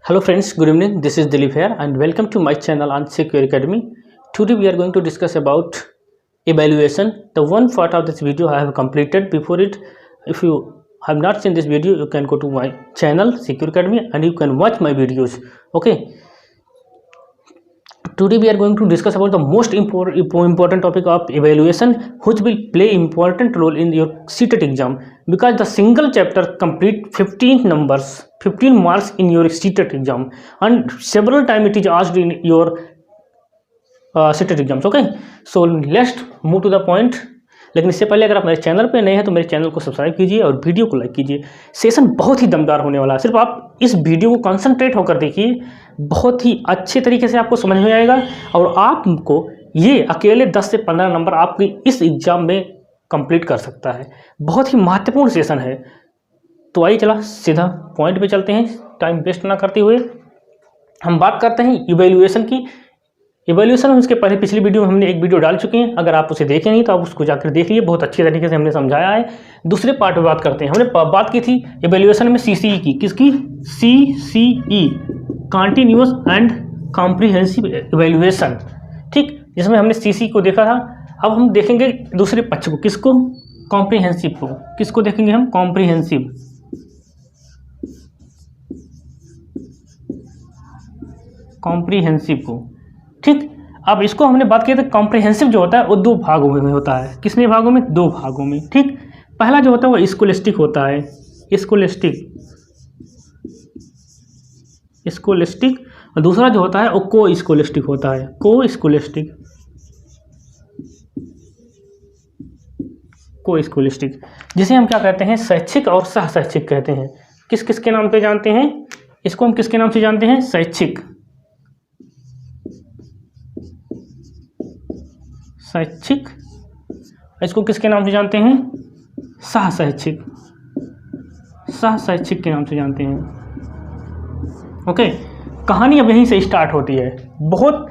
Hello friends, good evening. This is Dilip here and welcome to my channel on Secure Academy. Today we are going to discuss about evaluation. The one part of this video I have completed before it. If you have not seen this video, you can go to my channel Secure Academy and you can watch my videos. Okay. Today we are going to discuss about the most important topic of evaluation, which will play important role in your CTET exam, because the single chapter complete 15 marks in your CTET exam, and several time it is asked in your CTET exams. Okay, so let's move to the point. लेकिन इससे पहले अगर आप मेरे channel पे नए हैं तो मेरे चैनल को सब्सक्राइब कीजिए और वीडियो को लाइक कीजिए। सेशन बहुत ही दमदार होने वाला है, सिर्फ आप इस वीडियो को कंसंट्रेट होकर देखिए, बहुत ही अच्छे तरीके से आपको समझ में आएगा और आपको ये अकेले 10 से 15 नंबर आपकी इस एग्ज़ाम में कंप्लीट कर सकता है। बहुत ही महत्वपूर्ण सेशन है। तो आइए चला सीधा पॉइंट पे चलते हैं, टाइम वेस्ट ना करते हुए हम बात करते हैं इवैल्यूएशन की। इवैल्यूएशन उसके पहले पिछली वीडियो में हमने एक वीडियो डाल चुके हैं, अगर आप उसे देखें नहीं तो आप उसको जाकर देख लीजिए, बहुत अच्छे तरीके से हमने समझाया है। दूसरे पार्ट में बात करते हैं। हमने बात की थी इवैल्यूएशन में सीसीई की, किसकी? CCE, continuous and comprehensive evaluation, ठीक, जिसमें हमने सीसीई को देखा था। अब हम देखेंगे दूसरे पक्ष को, किसको? कॉम्प्रिहेंसिव को। किसको देखेंगे हम? कॉम्प्रिहेंसिव। कॉम्प्रिहेंसिव को, ठीक। अब इसको हमने बात की थी, कॉम्प्रिहेंसिव जो होता है वो 2 भागों में होता है। कितने भागों में? 2 भागों में, ठीक। पहला जो होता है वो स्कोलेस्टिक होता है, स्कोलेस्टिक, और दूसरा जो होता है वो को स्कोलेस्टिक होता है, को स्कोलेस्टिक, जिसे हम क्या कहते हैं? शैक्षिक और सह शैक्षिक कहते हैं। किस किस के नाम पे जानते हैं इसको? हम किसके नाम से जानते हैं? शैक्षिक, इसको किसके नाम से जानते हैं? सह शैक्षिक के नाम से जानते हैं। ओके, कहानी अब यहीं से स्टार्ट होती है। बहुत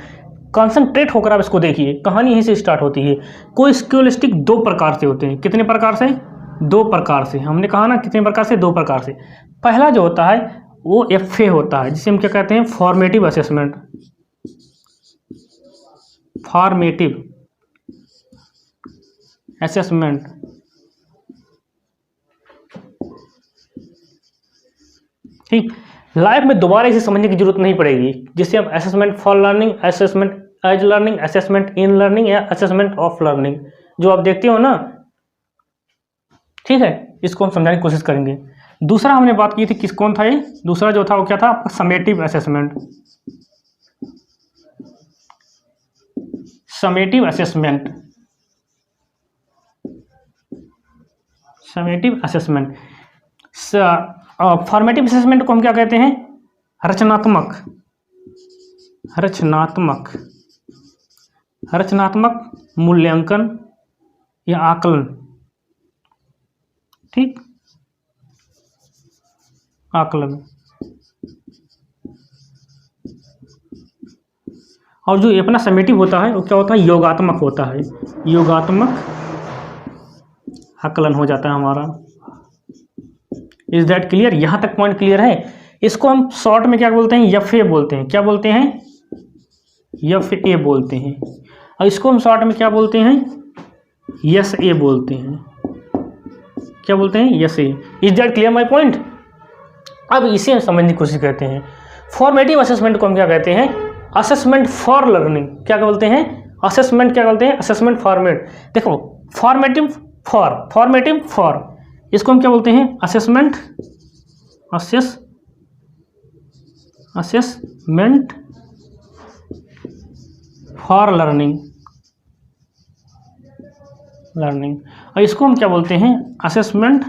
कंसंट्रेट होकर आप इसको देखिए, कहानी यहीं से स्टार्ट होती है। कोई स्कोलेस्टिक 2 प्रकार से होते हैं। कितने प्रकार से? 2 प्रकार से। हमने कहा ना कितने प्रकार से? 2 प्रकार से। पहला जो होता है वो एफए होता है, जिसे हम क्या कहते हैं? फॉर्मेटिव असेसमेंट, ठीक। लाइफ में दोबारा इसे समझने की जरूरत नहीं पड़ेगी, जिसे हम assessment for learning, assessment as learning, assessment in learning या असेसमेंट ऑफ लर्निंग, जो आप देखते हो ना, ठीक है, इसको हम समझाने की कोशिश करेंगे। दूसरा हमने बात की थी, कौन था ये? दूसरा जो था वो क्या था? आपका समेटिव असेसमेंट, फॉर्मेटिव असेसमेंट को हम क्या कहते हैं? रचनात्मक मूल्यांकन या आकलन, ठीक, आकलन। और जो अपना समेटिव होता है वो क्या होता है? योगात्मक होता है, योगात्मक आकलन हो जाता है हमारा। Is that clear? यहाँ तक पॉइंट क्लियर है? इसको हम शॉर्ट में क्या बोलते हैं? एफए बोलते हैं। क्या बोलते हैं? एफए बोलते हैं। और इसको हम शॉर्ट में क्या बोलते हैं? एसए बोलते हैं। क्या बोलते हैं? SA. Is that clear my point? अब इसे हम समझने की कोशिश करते हैं। फॉर्मेटिव असेसमेंट को हम क्या कहते हैं? Assessment for learning. क्या बोलते हैं? असेसमेंट क्या बोलते हैं? Assessment format. देखो, फॉर्मेटिव फॉर, इसको हम क्या बोलते हैं? असेसमेंट फॉर लर्निंग, और इसको हम क्या बोलते हैं? Assessment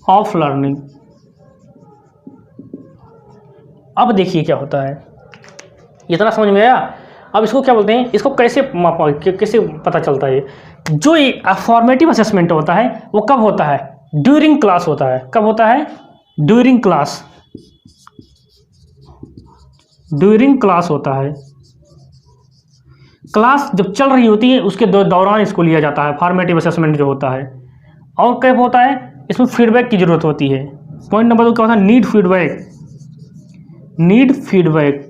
of learning. अब देखिए क्या होता है, इतना समझ में आया? अब इसको क्या बोलते हैं? इसको कैसे मापा, कैसे पता चलता है? जो फॉर्मेटिव असेसमेंट होता है वो कब होता है? ड्यूरिंग क्लास होता है। कब होता है? ड्यूरिंग क्लास होता है। क्लास जब चल रही होती है उसके दौरान इसको लिया जाता है, फॉर्मेटिव असेसमेंट जो होता है। और क्या होता है, इसमें फीडबैक की जरूरत होती है। पॉइंट नंबर 2 क्या होता है, नीड फीडबैक। नीड फीडबैक,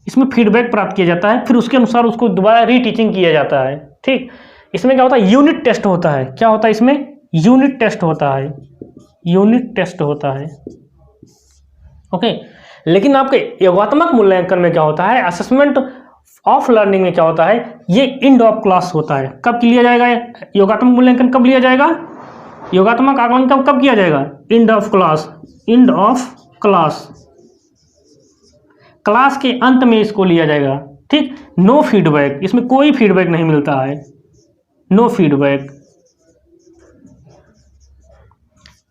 इसमें फीडबैक प्राप्त किया जाता है, फिर उसके अनुसार उसको दोबारा रीटीचिंग किया जाता है। ठीक, इसमें क्या होता है, यूनिट टेस्ट होता है। क्या होता है इसमें, यूनिट टेस्ट होता है, यूनिट टेस्ट होता है। ओके, लेकिन आपके योगात्मक मूल्यांकन में क्या होता है, असेसमेंट ऑफ लर्निंग में क्या होता है, ये एंड ऑफ क्लास होता है। कब लिया जाएगा योगात्मक मूल्यांकन, कब लिया जाएगा, योगात्मक आकलन कब किया जाएगा, end of class. End of class, class के अंत में इसको लिया जाएगा। ठीक, नो फीडबैक, इसमें कोई फीडबैक नहीं मिलता है, नो फीडबैक,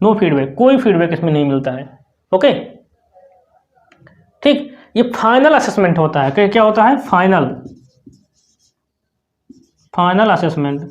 नो फीडबैक, कोई फीडबैक इसमें नहीं मिलता है। ओके, ठीक, ये फाइनल असेसमेंट होता है। क्या होता है, फाइनल, फाइनल असेसमेंट,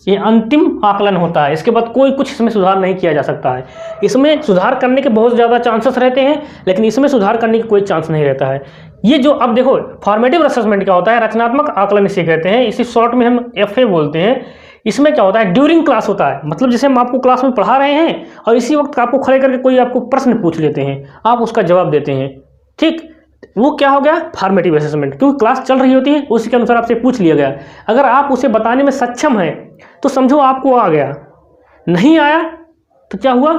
ये अंतिम आकलन होता है। इसके बाद कोई कुछ इसमें सुधार नहीं किया जा सकता है। इसमें सुधार करने के बहुत ज़्यादा चांसेस रहते हैं, लेकिन इसमें सुधार करने की कोई चांस नहीं रहता है। ये जो अब देखो फॉर्मेटिव असेसमेंट क्या होता है, रचनात्मक आकलन इसे कहते हैं, इसी शॉर्ट में हम FA बोलते हैं। इसमें क्या होता है, ड्यूरिंग क्लास होता है, मतलब जैसे हम आपको क्लास में पढ़ा रहे हैं और इसी वक्त आपको खड़े करके कोई आपको प्रश्न पूछ लेते हैं, आप उसका जवाब देते हैं। ठीक, वो क्या हो गया, फॉर्मेटिव असेसमेंट, क्योंकि क्लास चल रही होती है उसी के अनुसार आपसे पूछ लिया गया। अगर आप उसे बताने में सक्षम हैं तो समझो आपको आ गया, नहीं आया तो क्या हुआ,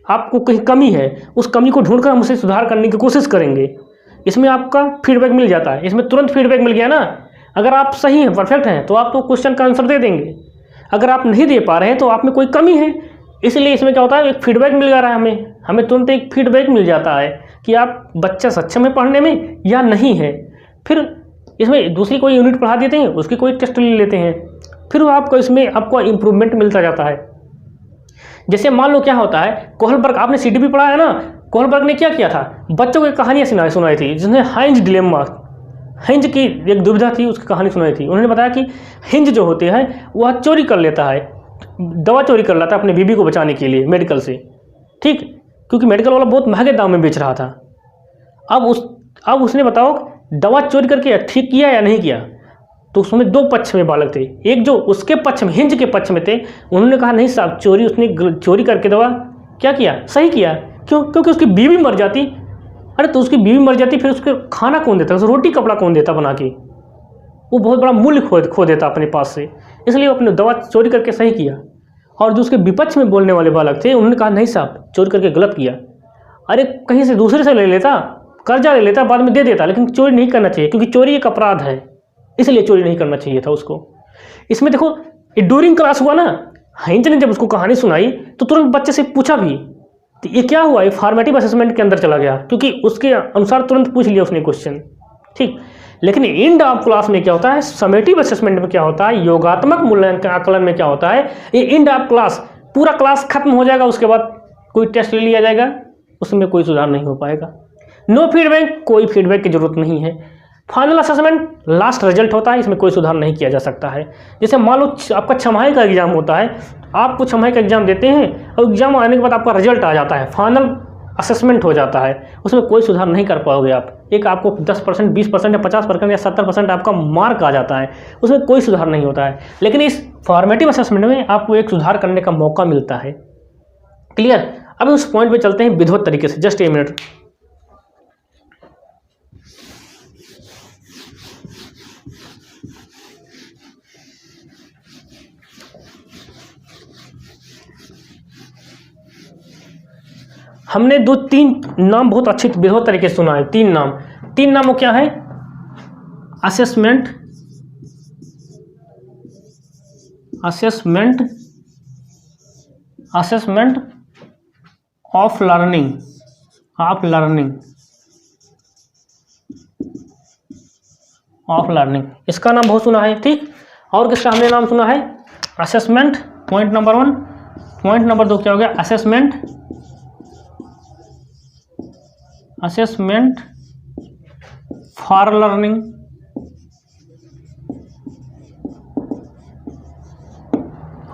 आपको कहीं कमी है, उस कमी को ढूंढकर हम उसे सुधार करने की कोशिश करेंगे। इसमें आपका फीडबैक मिल जाता है, इसमें तुरंत फीडबैक मिल गया ना। अगर आप सही हैं, परफेक्ट हैं, तो आप तो क्वेश्चन का आंसर दे देंगे। अगर आप नहीं दे पा रहे हैं तो आप में कोई कमी है, इसलिए इसमें क्या होता है, एक फीडबैक मिल जा रहा है हमें तुरंत एक फीडबैक मिल जाता है कि आप बच्चा सक्षम है पढ़ने में या नहीं है। फिर इसमें दूसरी कोई यूनिट पढ़ा देते हैं, उसकी कोई टेस्ट ले लेते हैं, फिर वो आपको इसमें आपको इम्प्रूवमेंट मिलता जाता है। जैसे मान लो क्या होता है, कोहलबर्ग, आपने CDP पढ़ा है ना, कोहलबर्ग ने क्या किया था, बच्चों को कहानियाँ सुनाई थी, जिसने हाइंज डिलेमा, हिंज की एक दुविधा थी, उसकी कहानी सुनाई थी। उन्होंने बताया कि हिंज जो होते हैं वह चोरी कर लेता है, दवा चोरी कर लेता है अपने बीबी को बचाने के लिए मेडिकल से। ठीक, क्योंकि मेडिकल वाला बहुत महंगे दाम में बेच रहा था। अब उसने बताओ दवा चोरी करके ठीक किया या नहीं किया। तो उसमें 2 पक्ष में बालक थे, एक जो उसके पक्ष में, हिंज के पक्ष में थे, उन्होंने कहा नहीं साहब, उसने चोरी करके दवा क्या किया, सही किया। क्यों, क्योंकि उसकी बीवी मर जाती। अरे तो उसकी बीवी मर जाती, फिर उसके खाना कौन देता, उसे रोटी कपड़ा कौन देता बना के, वो बहुत बड़ा मूल्य खो देता अपने पास से, इसलिए वो अपने दवा चोरी करके सही किया। और जो उसके विपक्ष में बोलने वाले बालक थे, उन्होंने कहा नहीं साहब, चोरी करके गलत किया। अरे कहीं से दूसरे से ले लेता, कर्जा ले लेता, बाद में दे देता, लेकिन चोरी नहीं करना चाहिए, क्योंकि चोरी एक अपराध है, इसलिए चोरी नहीं करना चाहिए था उसको। इसमें देखो ड्यूरिंग क्लास हुआ ना, हिंज ने जब उसको कहानी सुनाई तो तुरंत बच्चे से पूछा भी, तो ये क्या हुआ, ये फॉर्मेटिव असेसमेंट के अंदर चला गया, क्योंकि उसके अनुसार तुरंत पूछ लिया उसने क्वेश्चन। ठीक, लेकिन एंड ऑफ क्लास में क्या होता है, समेटिव असेसमेंट में क्या होता है, योगात्मक मूल्यांकन आकलन में क्या होता है, ये एंड ऑफ क्लास, पूरा क्लास खत्म हो जाएगा, उसके बाद कोई टेस्ट ले लिया जाएगा, उसमें कोई सुधार नहीं हो पाएगा। नो फीडबैक, कोई फीडबैक की जरूरत नहीं है। फाइनल असेसमेंट लास्ट रिजल्ट होता है, इसमें कोई सुधार नहीं किया जा सकता है। जैसे मान लो आपका छमाही का एग्जाम होता है, आपको छमाही का एग्जाम देते हैं और एग्जाम आने के बाद आपका रिजल्ट आ जाता है, फाइनल असेसमेंट हो जाता है, उसमें कोई सुधार नहीं कर पाओगे आप। एक आपको 10%, 20% या 50% या 70% आपका मार्क आ जाता है, उसमें कोई सुधार नहीं होता है। लेकिन इस फॉर्मेटिव असेसमेंट में आपको एक सुधार करने का मौका मिलता है। क्लियर, अब उस पॉइंट पे चलते हैं विधिवत तरीके से। Just a minute. हमने 2-3 नाम बहुत अच्छे विधिवत तरीके से सुना है। 3 नाम वो क्या है, असेसमेंट ऑफ लर्निंग, इसका नाम बहुत सुना है। ठीक, और किसका हमने नाम सुना है, assessment, point number 1। Point number 2 क्या हो गया, असेसमेंट फॉर लर्निंग,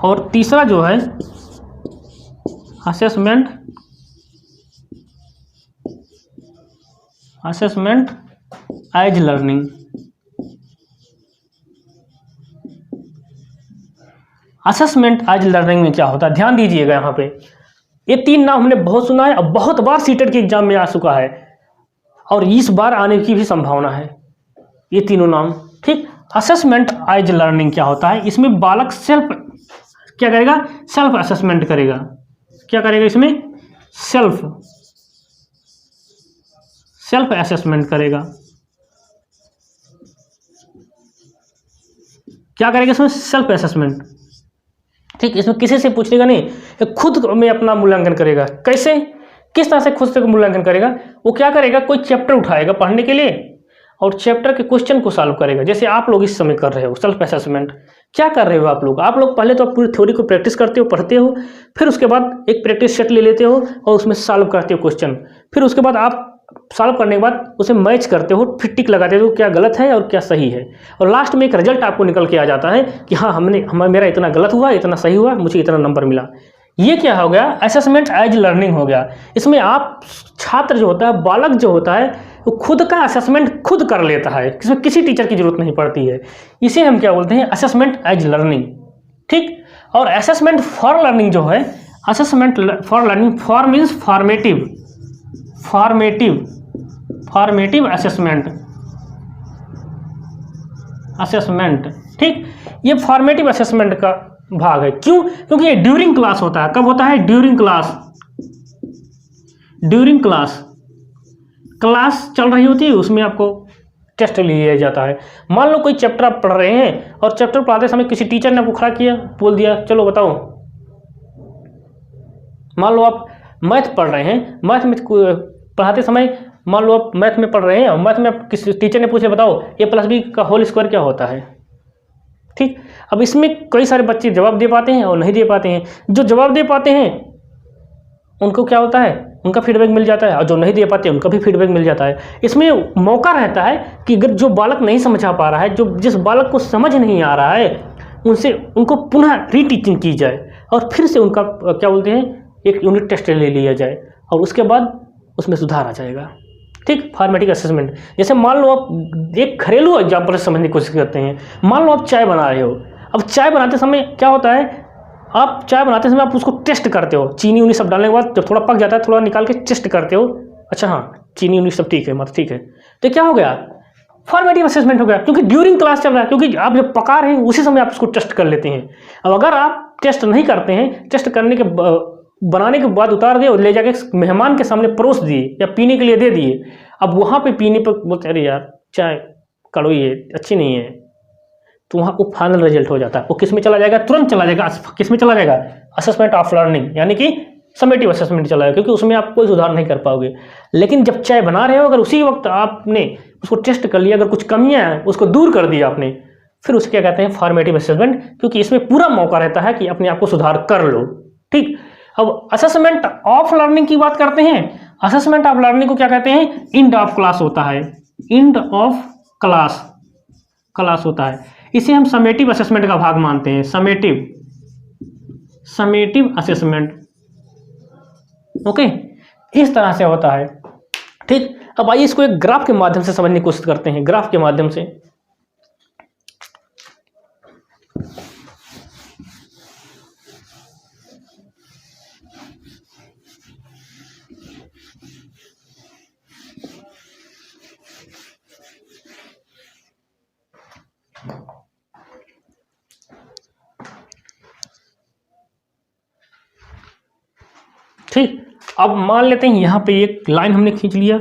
और तीसरा जो है assessment as learning. Assessment as learning में क्या होता है, ध्यान दीजिएगा यहाँ पे। ये 3 नाम हमने बहुत सुना है और बहुत बार सीटेट के एग्जाम में आ चुका है और इस बार आने की भी संभावना है, ये तीनों नाम। ठीक, असेसमेंट एज लर्निंग क्या होता है, इसमें बालक सेल्फ क्या करेगा, सेल्फ असेसमेंट करेगा। क्या करेगा इसमें, सेल्फ असेसमेंट करेगा। क्या करेगा इसमें, सेल्फ असेसमेंट। ठीक, इसमें किसी से पूछेगा नहीं, ये खुद में अपना मूल्यांकन करेगा। कैसे, किस तरह से खुद से मूल्यांकन करेगा, वो क्या करेगा, कोई चैप्टर उठाएगा पढ़ने के लिए और चैप्टर के क्वेश्चन को सॉल्व करेगा। जैसे आप लोग इस समय कर रहे हो सेल्फ असेसमेंट। क्या कर रहे हो आप लोग पहले तो पूरी थ्योरी को प्रैक्टिस करते हो, पढ़ते हो, फिर उसके बाद एक प्रैक्टिस सेट ले लेते हो और उसमें सॉल्व करते हो क्वेश्चन। फिर उसके बाद आप सॉल्व करने के बाद उसे मैच करते हो, फिर टिक लगाते हो क्या गलत है और क्या सही है, और लास्ट में एक रिजल्ट आपको निकल के आ जाता है कि हाँ मेरा इतना गलत हुआ, इतना सही हुआ, मुझे इतना नंबर मिला। ये क्या हो गया, असेसमेंट एज लर्निंग हो गया। इसमें आप छात्र जो होता है, बालक जो होता है, वो खुद का असेसमेंट खुद कर लेता है, इसमें किसी टीचर की जरूरत नहीं पड़ती है। इसे हम क्या बोलते हैं, असेसमेंट एज लर्निंग। ठीक, और असेसमेंट फॉर लर्निंग जो है, assessment for learning, for means formative assessment. ठीक, ये फॉर्मेटिव असेसमेंट का भाग है। क्यों, क्योंकि ये ड्यूरिंग क्लास होता है। कब होता है, ड्यूरिंग क्लास चल रही होती है, उसमें आपको टेस्ट लिया जाता है। मान लो कोई चैप्टर आप पढ़ रहे हैं और चैप्टर पढ़ाते समय किसी टीचर ने आपको खड़ा किया, बोल दिया चलो बताओ। मान लो आप मैथ पढ़ रहे हैं, मैथ में पढ़ाते समय मान लो आप मैथ में पढ़ रहे हैं और मैथ में किसी टीचर ने पूछे बताओ a+b का होल स्क्वायर क्या होता है। ठीक, अब इसमें कई सारे बच्चे जवाब दे पाते हैं और नहीं दे पाते हैं। जो जवाब दे पाते हैं उनको क्या होता है, उनका फीडबैक मिल जाता है, और जो नहीं दे पाते उनका भी फीडबैक मिल जाता है। इसमें मौका रहता है कि अगर जो बालक नहीं समझा पा रहा है, जिस बालक को समझ नहीं आ रहा है, उनको पुनः रीटीचिंग की जाए और फिर से उनका क्या बोलते हैं, एक यूनिट टेस्ट ले लिया जाए और उसके बाद उसमें सुधार आ जाएगा। ठीक, फॉर्मेटिव असेसमेंट। जैसे मान लो आप एक घरेलू एग्जाम्पल से समझने की कोशिश करते हैं। मान लो आप चाय बना रहे हो। अब चाय बनाते समय क्या होता है, आप चाय बनाते समय आप उसको टेस्ट करते हो, चीनी उनी सब डालने के बाद जब थोड़ा पक जाता है, थोड़ा निकाल के टेस्ट करते हो, अच्छा हाँ चीनी उनी सब ठीक है, मतलब ठीक है। तो क्या हो गया, फॉर्मेटिव असेसमेंट हो गया, क्योंकि ड्यूरिंग क्लास चल रहा है, क्योंकि आप जब पका रहे हैं उसी समय आप उसको टेस्ट कर लेते हैं। अब अगर आप टेस्ट नहीं करते हैं, टेस्ट करने के बनाने के बाद उतार दिए और ले जाके मेहमान के सामने परोस दिए या पीने के लिए दे दिए, अब वहाँ पे पीने पर बोलते अरे यार चाय कड़वी है, अच्छी नहीं है, तो वहाँ वो फाइनल रिजल्ट हो जाता है। वो किस में चला जाएगा, तुरंत चला जाएगा, किस में चला जाएगा, असेसमेंट ऑफ लर्निंग, यानी कि समेटिव असेसमेंट चला जाएगा, क्योंकि उसमें आप कोई सुधार नहीं कर पाओगे। लेकिन जब चाय बना रहे हो, अगर उसी वक्त आपने उसको टेस्ट कर लिया, अगर कुछ कमियाँ हैं उसको दूर कर दिया आपने, फिर उसे क्या कहते हैं, फॉर्मेटिव असेसमेंट, क्योंकि इसमें पूरा मौका रहता है कि अपने आप को सुधार कर लो। ठीक, अब असेसमेंट ऑफ लर्निंग की बात करते हैं। असेसमेंट ऑफ लर्निंग को क्या कहते हैं, एंड ऑफ क्लास होता है, एंड ऑफ क्लास होता है। इसे हम समेटिव असेसमेंट का भाग मानते हैं, समेटिव असेसमेंट। ओके, इस तरह से होता है। ठीक, अब आइए इसको एक ग्राफ के माध्यम से समझने की कोशिश करते हैं, ग्राफ के माध्यम से। ठीक, अब मान लेते हैं यहां पे एक लाइन हमने खींच लिया,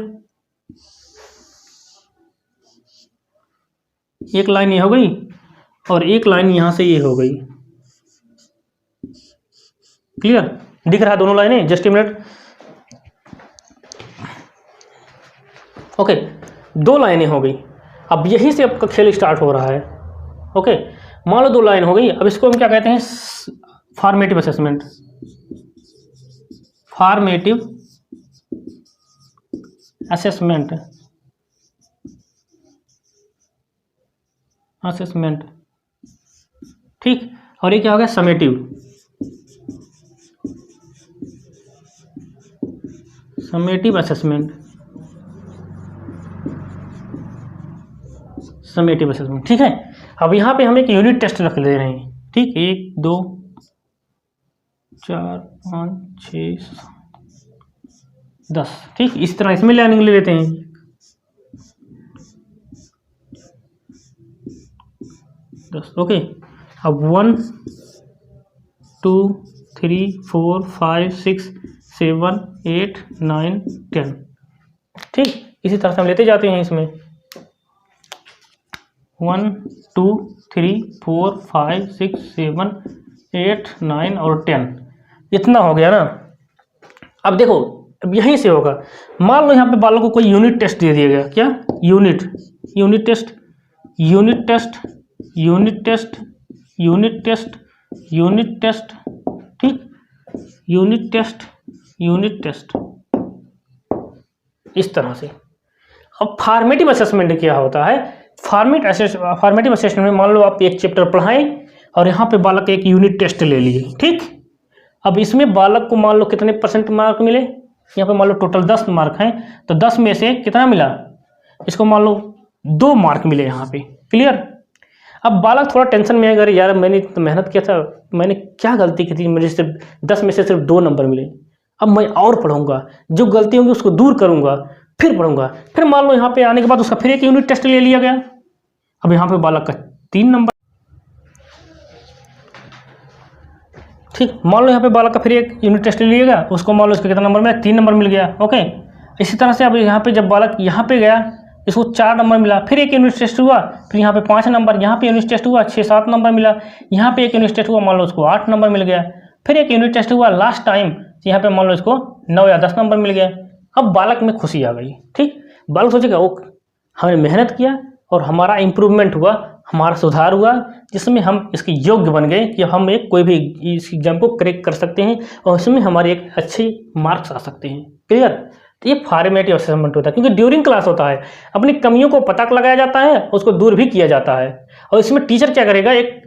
एक लाइन ये हो गई और एक लाइन यहां से ये हो गई। क्लियर, दिख रहा है दोनों लाइनें, जस्ट ए मिनट। ओके, 2 लाइनें हो गई। अब यही से आपका खेल स्टार्ट हो रहा है। ओके, मान लो 2 लाइन हो गई। अब इसको हम क्या कहते हैं, फॉर्मेटिव असेसमेंट, फॉर्मेटिव असेसमेंट, ठीक, और ये क्या हो गया, समेटिव असेसमेंट, समेटिव असेसमेंट। ठीक है, अब यहाँ पे हम एक यूनिट टेस्ट रख ले रहे हैं, ठीक, 1 2 4 5 6 10, ठीक। इस तरह इसमें लर्निंग ले लेते हैं, 10, ओके। अब 1 2 3 4 5 6 7 8 9 10, ठीक। इसी तरह से हम लेते जाते हैं इसमें 1 2 3 4 5 6 7 8 9 और 10, इतना हो गया ना। अब देखो, अब यहीं से होगा, मान लो यहाँ पे बालक को कोई यूनिट टेस्ट दे दिया गया, क्या unit test, unit test, unit test, unit test, ठीक, यूनिट टेस्ट, इस तरह से। अब फॉर्मेटिव असेसमेंट क्या होता है? फॉर्मेटिव असेसमेंट में मान लो आप एक चैप्टर पढ़ाएं और यहाँ पे बालक एक यूनिट टेस्ट ले लिए, ठीक। अब इसमें बालक को मान लो कितने % मार्क मिले, यहाँ पे मान लो टोटल 10 मार्क हैं, तो 10 में से कितना मिला, इसको मान लो 2 मार्क मिले यहाँ पे, क्लियर। अब बालक थोड़ा टेंशन में है, अगर यार मैंने तो मेहनत किया था, मैंने क्या गलती की थी, मुझे सिर्फ 10 में से सिर्फ 2 नंबर मिले, अब मैं और पढ़ूंगा, जो गलती होंगी उसको दूर करूंगा, फिर पढ़ूंगा। फिर मान लो यहाँ पे आने के बाद उसका फिर एक यूनिट टेस्ट ले लिया गया, अब यहाँ पे बालक का 3 नंबर, ठीक। मान लो यहाँ पे बालक का फिर एक यूनिट टेस्ट ले लिया गया, उसको मान लो इसका कितना नंबर मिला, 3 नंबर मिल गया, ओके। इसी तरह से अब यहाँ पे जब बालक यहाँ पे गया, इसको 4 नंबर मिला, फिर एक यूनिट टेस्ट हुआ, फिर यहाँ पे 5 नंबर, यहाँ पे यूनिट टेस्ट हुआ 6-7 नंबर मिला, यहाँ पे एक यूनिट टेस्ट हुआ, मान लो उसको 8 नंबर मिल गया, फिर एक यूनिट टेस्ट हुआ लास्ट टाइम, यहाँ पे मान लो इसको 9 या 10 नंबर मिल गया। अब बालक में खुशी आ गई, ठीक। बालक सोचेगा ओ हमने मेहनत किया और हमारा इम्प्रूवमेंट हुआ, हमारा सुधार हुआ, जिसमें हम इसके योग्य बन गए कि हम एक कोई भी इस एग्जाम को क्रैक कर सकते हैं और उसमें हमारे एक अच्छे मार्क्स आ सकते हैं, क्लियर। तो ये फॉर्मेटिव असेसमेंट होता है, क्योंकि ड्यूरिंग क्लास होता है, अपनी कमियों को पता लगाया जाता है, उसको दूर भी किया जाता है। और इसमें टीचर क्या करेगा, एक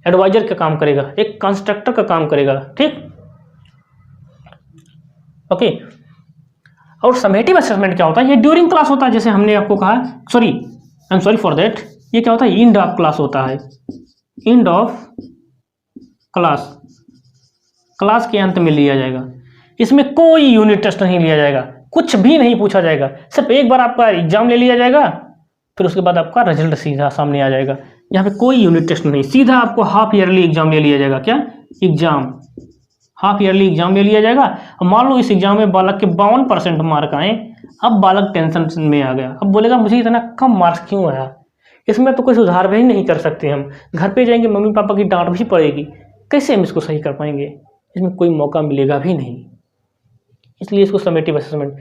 एडवाइजर का काम करेगा, एक कंस्ट्रक्टर का काम करेगा, ठीक, ओके। और समेटिव असेसमेंट क्या होता है, ये ड्यूरिंग क्लास होता है, जैसे हमने आपको कहा, I am sorry for that, ये क्या होता है, एंड ऑफ क्लास होता है, एंड ऑफ क्लास, क्लास के अंत में लिया जाएगा। इसमें कोई यूनिट टेस्ट नहीं लिया जाएगा, कुछ भी नहीं पूछा जाएगा, सिर्फ एक बार आपका एग्जाम ले लिया जाएगा, फिर उसके बाद आपका रिजल्ट सीधा सामने आ जाएगा। यहाँ पे कोई यूनिट टेस्ट नहीं, सीधा आपको हाफ ईयरली एग्जाम ले लिया जाएगा, क्या एग्जाम, हाफ ईयरली एग्जाम ले लिया जाएगा। अब मान लो इस एग्जाम में बालक के 52% मार्क आए, अब बालक टेंशन में आ गया, अब बोलेगा मुझे इतना कम मार्क्स क्यों आया, इसमें तो कोई सुधार भी नहीं कर सकते, हम घर पे जाएंगे मम्मी पापा की डांट भी पड़ेगी, कैसे हम इसको सही कर पाएंगे, इसमें कोई मौका मिलेगा भी नहीं। इसलिए इसको समेटिव असेसमेंट,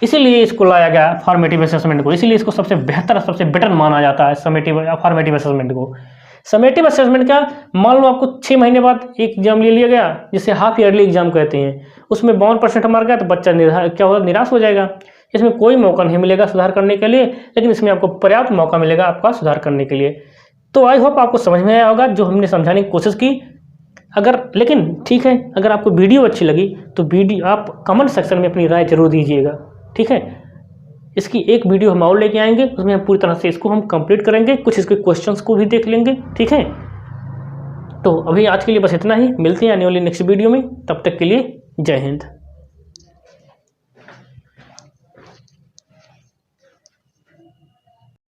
इसीलिए इसको लाया गया फॉर्मेटिव असेसमेंट को, इसीलिए इसको सबसे बेहतर सबसे बेटर माना जाता है फॉर्मेटिव असेसमेंट को। समेटिव असेसमेंट क्या, मान लो आपको 6 महीने बाद एक एग्जाम ले लिया गया, जिसे हाफ ईयरली एग्जाम कहते हैं, उसमें 52% मार्क गया, तो बच्चा क्या होगा, निराश हो जाएगा। इसमें कोई मौका नहीं मिलेगा सुधार करने के लिए, लेकिन इसमें आपको पर्याप्त मौका मिलेगा आपका सुधार करने के लिए। तो आई होप आपको समझ में आया होगा जो हमने समझाने की कोशिश की। अगर लेकिन ठीक है, अगर आपको वीडियो अच्छी लगी तो वीडियो आप कमेंट सेक्शन में अपनी राय जरूर दीजिएगा, ठीक है। इसकी एक वीडियो हम और लेके आएंगे, उसमें हम पूरी तरह से इसको हम कंप्लीट करेंगे, कुछ इसके क्वेश्चंस को भी देख लेंगे, ठीक है। तो अभी आज के लिए बस इतना ही, मिलते हैं आने वाली नेक्स्ट वीडियो में, तब तक के लिए जय हिंद।